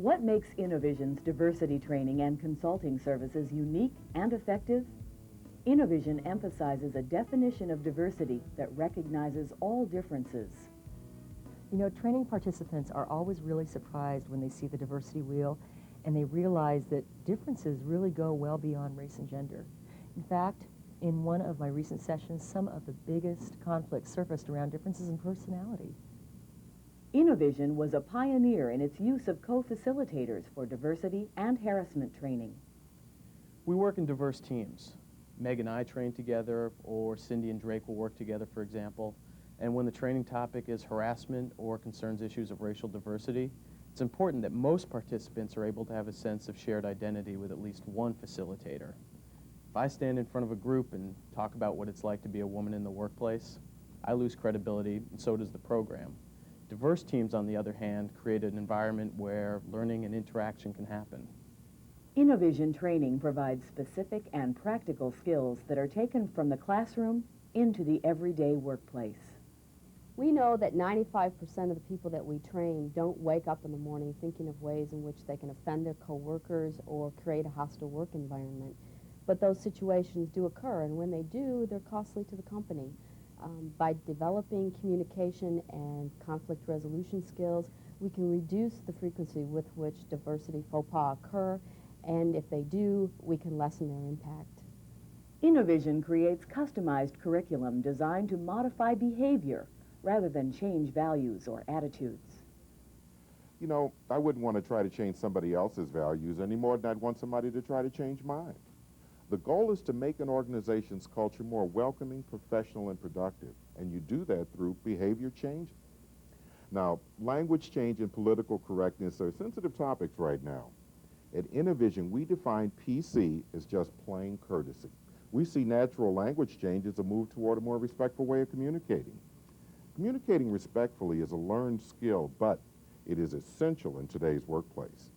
What makes Innovision's diversity training and consulting services unique and effective? Innovision emphasizes a definition of diversity that recognizes all differences. You know, training participants are always really surprised when they see the diversity wheel and they realize that differences really go well beyond race and gender. In fact, in one of my recent sessions, some of the biggest conflicts surfaced around differences in personality. Innovision was a pioneer in its use of co-facilitators for diversity and harassment training. We work in diverse teams. Meg and I train together, or Cindy and Drake will work together, for example. And when the training topic is harassment or concerns issues of racial diversity, it's important that most participants are able to have a sense of shared identity with at least one facilitator. If I stand in front of a group and talk about what it's like to be a woman in the workplace, I lose credibility, and so does the program. Diverse teams, on the other hand, create an environment where learning and interaction can happen. Innovision training provides specific and practical skills that are taken from the classroom into the everyday workplace. We know that 95% of the people that we train don't wake up in the morning thinking of ways in which they can offend their coworkers or create a hostile work environment. But those situations do occur, and when they do, they're costly to the company. By developing communication and conflict resolution skills, we can reduce the frequency with which diversity faux pas occur, and if they do, we can lessen their impact. Innovision creates customized curriculum designed to modify behavior rather than change values or attitudes. You know, I wouldn't want to try to change somebody else's values any more than I'd want somebody to try to change mine. The goal is to make an organization's culture more welcoming, professional, and productive, and you do that through behavior change. Now, language change and political correctness are sensitive topics right now. At Innovision, we define PC as just plain courtesy. We see natural language change as a move toward a more respectful way of communicating. Communicating respectfully is a learned skill, but it is essential in today's workplace.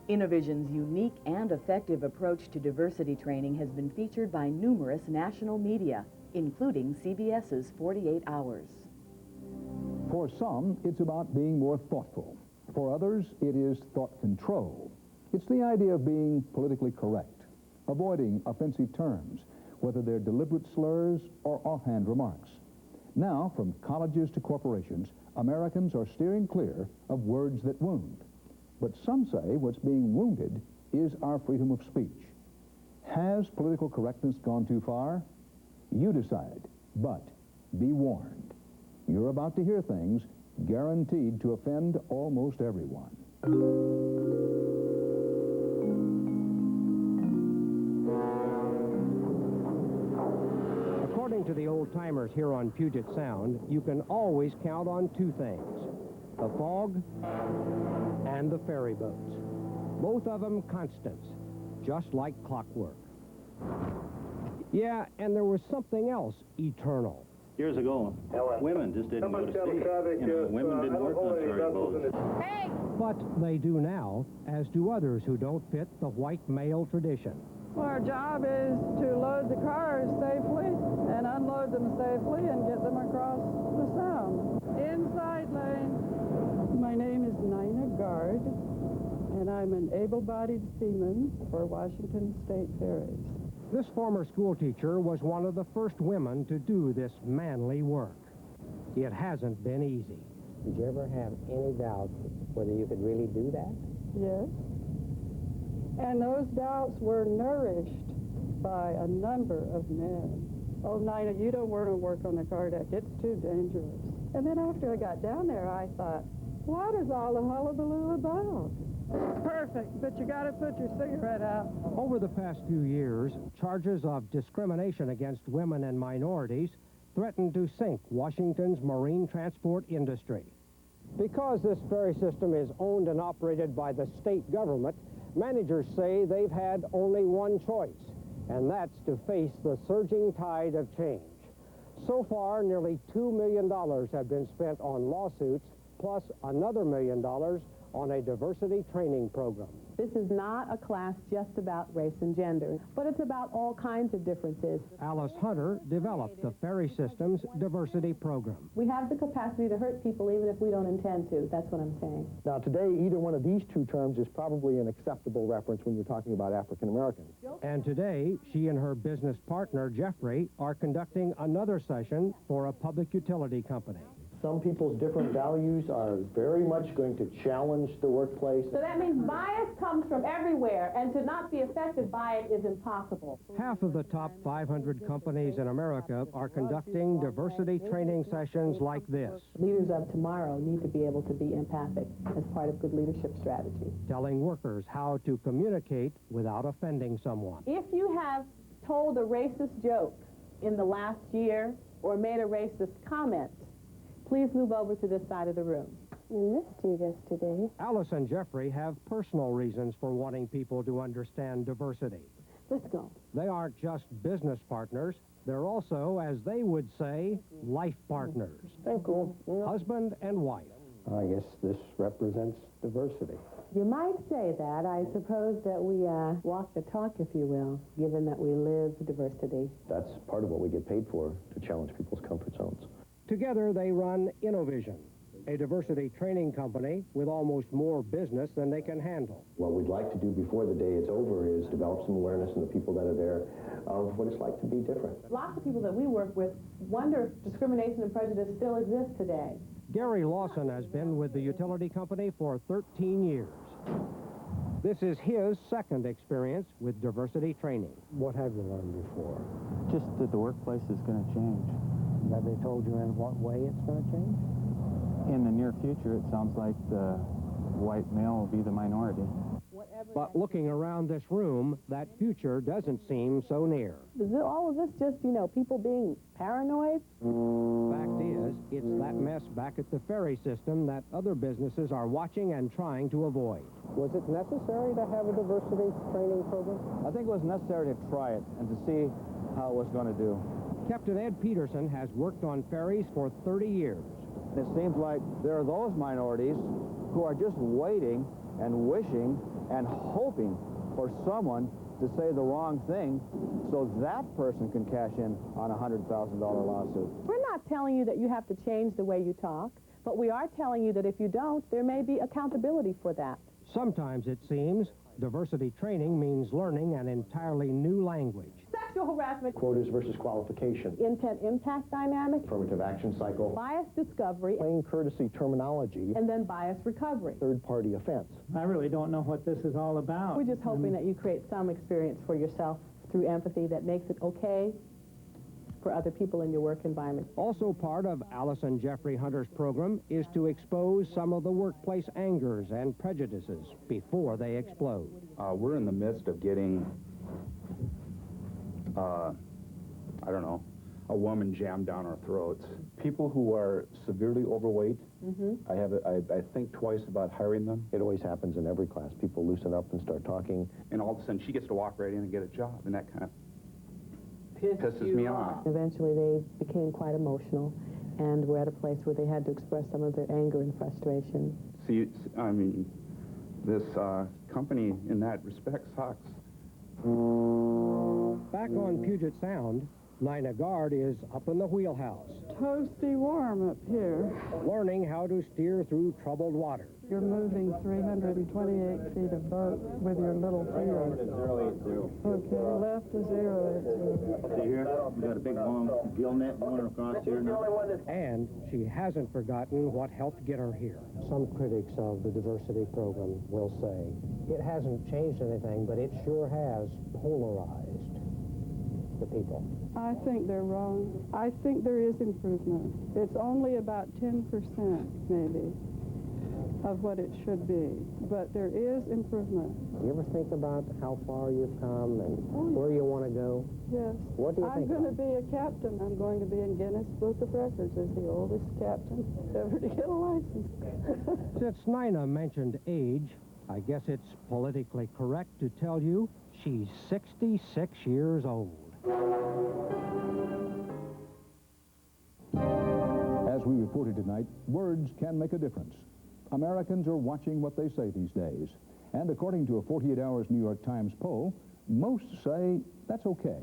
Innovision's unique and effective approach to diversity training has been featured by numerous national media, including CBS's 48 Hours. For some, it's about being more thoughtful. For others, it is thought control. It's the idea of being politically correct, avoiding offensive terms, whether they're deliberate slurs or offhand remarks. Now, from colleges to corporations, Americans are steering clear of words that wound. But some say what's being wounded is our freedom of speech. Has political correctness gone too far? You decide, but be warned. You're about to hear things guaranteed to offend almost everyone. According to the old-timers here on Puget Sound, you can always count on two things: the fog and the ferry boats. Both of them constants, just like clockwork. Yeah, and there was something else eternal. Years ago, women just didn't go to sea. You know, women didn't work on ferry boats. Hey! But they do now, as do others who don't fit the white male tradition. Well, our job is to load the cars safely and unload them safely and get them across the Sound. Inside lane. My name is Nina Gard, and I'm an able-bodied seaman for Washington State Ferries. This former school teacher was one of the first women to do this manly work. It hasn't been easy. Did you ever have any doubt whether you could really do that? Yes. And those doubts were nourished by a number of men. Oh, Nina, you don't want to work on the car deck. It's too dangerous. And then after I got down there, I thought, what is all the hullabaloo about? Perfect, but you got to put your cigarette out. Over the past few years, charges of discrimination against women and minorities threatened to sink Washington's marine transport industry. Because this ferry system is owned and operated by the state government, managers say they've had only one choice, and that's to face the surging tide of change. So far, nearly $2 million have been spent on lawsuits, plus another $1 million on a diversity training program. This is not a class just about race and gender, but it's about all kinds of differences. Alice Hunter developed the Ferry Systems Diversity Program. We have the capacity to hurt people even if we don't intend to. That's what I'm saying. Now, today, either one of these two terms is probably an acceptable reference when you're talking about African Americans. And today, she and her business partner, Jeffrey, are conducting another session for a public utility company. Some people's different values are very much going to challenge the workplace. So that means bias comes from everywhere, and to not be affected by it is impossible. Half of the top 500 companies in America are conducting diversity training sessions like this. Leaders of tomorrow need to be able to be empathic as part of good leadership strategy. Telling workers how to communicate without offending someone. If you have told a racist joke in the last year or made a racist comment, please move over to this side of the room. We missed you yesterday. Alice and Jeffrey have personal reasons for wanting people to understand diversity. Let's go. They aren't just business partners. They're also, as they would say, life partners. Thank you. Husband and wife. I guess this represents diversity. You might say that. I suppose that we walk the talk, if you will, given that we live diversity. That's part of what we get paid for, to challenge people's comfort zones. Together, they run Innovision, a diversity training company with almost more business than they can handle. What we'd like to do before the day is over is develop some awareness in the people that are there of what it's like to be different. Lots of people that we work with wonder if discrimination and prejudice still exists today. Gary Lawson has been with the utility company for 13 years. This is his second experience with diversity training. What have you learned before? Just that the workplace is going to change. Have they told you in what way it's going to change? In the near future, it sounds like the white male will be the minority. But looking around this room, that future doesn't seem so near. Is all of this just, people being paranoid? Fact is, it's that mess back at the ferry system that other businesses are watching and trying to avoid. Was it necessary to have a diversity training program? I think it was necessary to try it and to see how it was going to do. Captain Ed Peterson has worked on ferries for 30 years. It seems like there are those minorities who are just waiting and wishing and hoping for someone to say the wrong thing so that person can cash in on a $100,000 lawsuit. We're not telling you that you have to change the way you talk, but we are telling you that if you don't, there may be accountability for that. Sometimes, it seems, diversity training means learning an entirely new language. Sexual harassment. Quotas versus qualification. Intent-impact dynamic. Affirmative action cycle. Bias discovery. Plain courtesy terminology. And then bias recovery. Third-party offense. I really don't know what this is all about. We're just hoping that you create some experience for yourself through empathy that makes it okay for other people in your work environment. Also part of Alice and Jeffrey Hunter's program is to expose some of the workplace angers and prejudices before they explode. We're in the midst of getting, I don't know, a woman jammed down our throats. People who are severely overweight, I think twice about hiring them. It always happens in every class. People loosen up and start talking. And all of a sudden she gets to walk right in and get a job, and that kind of pisses me off. Eventually they became quite emotional and were at a place where they had to express some of their anger and frustration. See, I mean, this company in that respect sucks. Back on Puget Sound, Nina Gard is up in the wheelhouse. Toasty warm up here. Learning how to steer through troubled water. You're moving 328 feet of boat with your little finger. Okay, left to 080. See here? We got a big long gill net going across here now. And she hasn't forgotten what helped get her here. Some critics of the diversity program will say it hasn't changed anything, but it sure has polarized the people. I think they're wrong. I think there is improvement. It's only about 10% maybe of what it should be, but there is improvement. Do you ever think about how far you've come and where you want to go? Yes. What do you think? I'm going to be a captain. I'm going to be in Guinness Book of Records as the oldest captain ever to get a license. Since Nina mentioned age, I guess it's politically correct to tell you she's 66 years old. As we reported tonight, words can make a difference. Americans are watching what they say these days. And according to a 48 Hours New York Times poll, most say that's okay.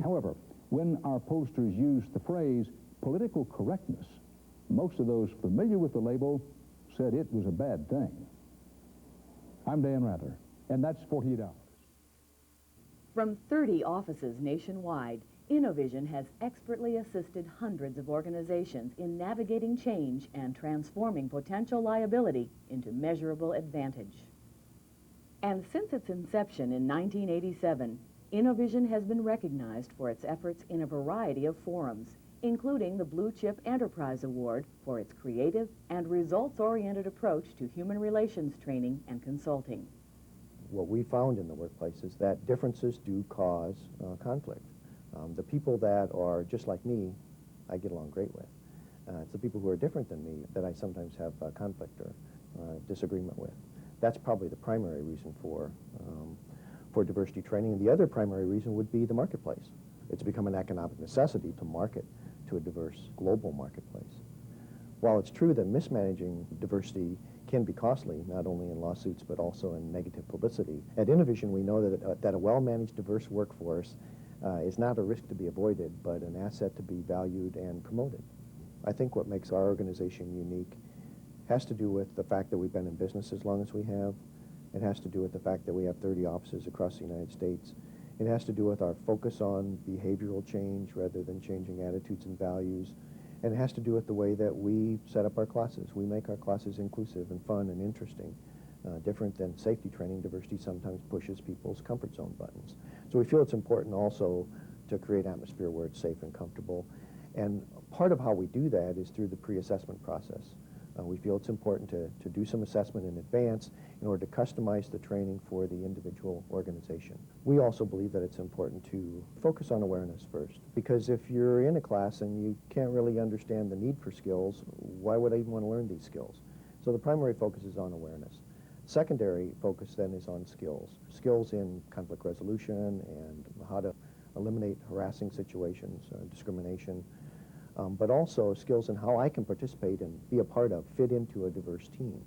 However, when our posters use the phrase political correctness, most of those familiar with the label said it was a bad thing. I'm Dan Rather, and that's 48 Hours. From 30 offices nationwide, Innovision has expertly assisted hundreds of organizations in navigating change and transforming potential liability into measurable advantage. And since its inception in 1987, Innovision has been recognized for its efforts in a variety of forums, including the Blue Chip Enterprise Award for its creative and results-oriented approach to human relations training and consulting. What we found in the workplace is that differences do cause conflict. The people that are just like me, I get along great with. It's the people who are different than me that I sometimes have conflict or disagreement with. That's probably the primary reason for diversity training. And the other primary reason would be the marketplace. It's become an economic necessity to market to a diverse global marketplace. While it's true that mismanaging diversity can be costly, not only in lawsuits but also in negative publicity, at Innovision we know that a well-managed diverse workforce is not a risk to be avoided, but an asset to be valued and promoted. I think what makes our organization unique has to do with the fact that we've been in business as long as we have. It has to do with the fact that we have 30 offices across the United States. It has to do with our focus on behavioral change rather than changing attitudes and values. And it has to do with the way that we set up our classes. We make our classes inclusive and fun and interesting. Different than safety training, diversity sometimes pushes people's comfort zone buttons. So we feel it's important also to create an atmosphere where it's safe and comfortable. And part of how we do that is through the pre-assessment process. We feel it's important to do some assessment in advance in order to customize the training for the individual organization. We also believe that it's important to focus on awareness first, because if you're in a class and you can't really understand the need for skills, why would I even want to learn these skills? So the primary focus is on awareness. Secondary focus then is on skills. Skills in conflict resolution and how to eliminate harassing situations, discrimination, but also skills in how I can participate and be a part of, fit into a diverse team.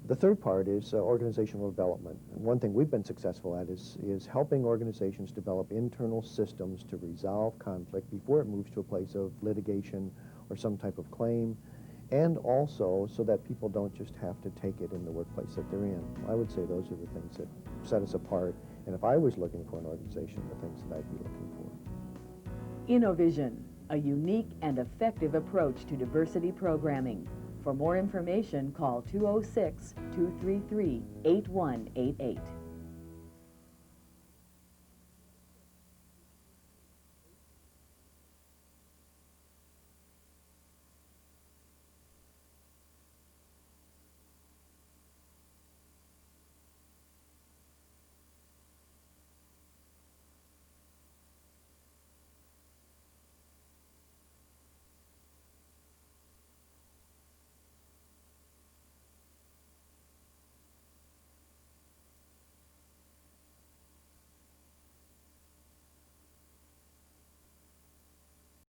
The third part is organizational development. And one thing we've been successful at is helping organizations develop internal systems to resolve conflict before it moves to a place of litigation or some type of claim, and also so that people don't just have to take it in the workplace that they're in. I would say those are the things that set us apart. And if I was looking for an organization, the things that I'd be looking for. Innovision, a unique and effective approach to diversity programming. For more information, call 206-233-8188.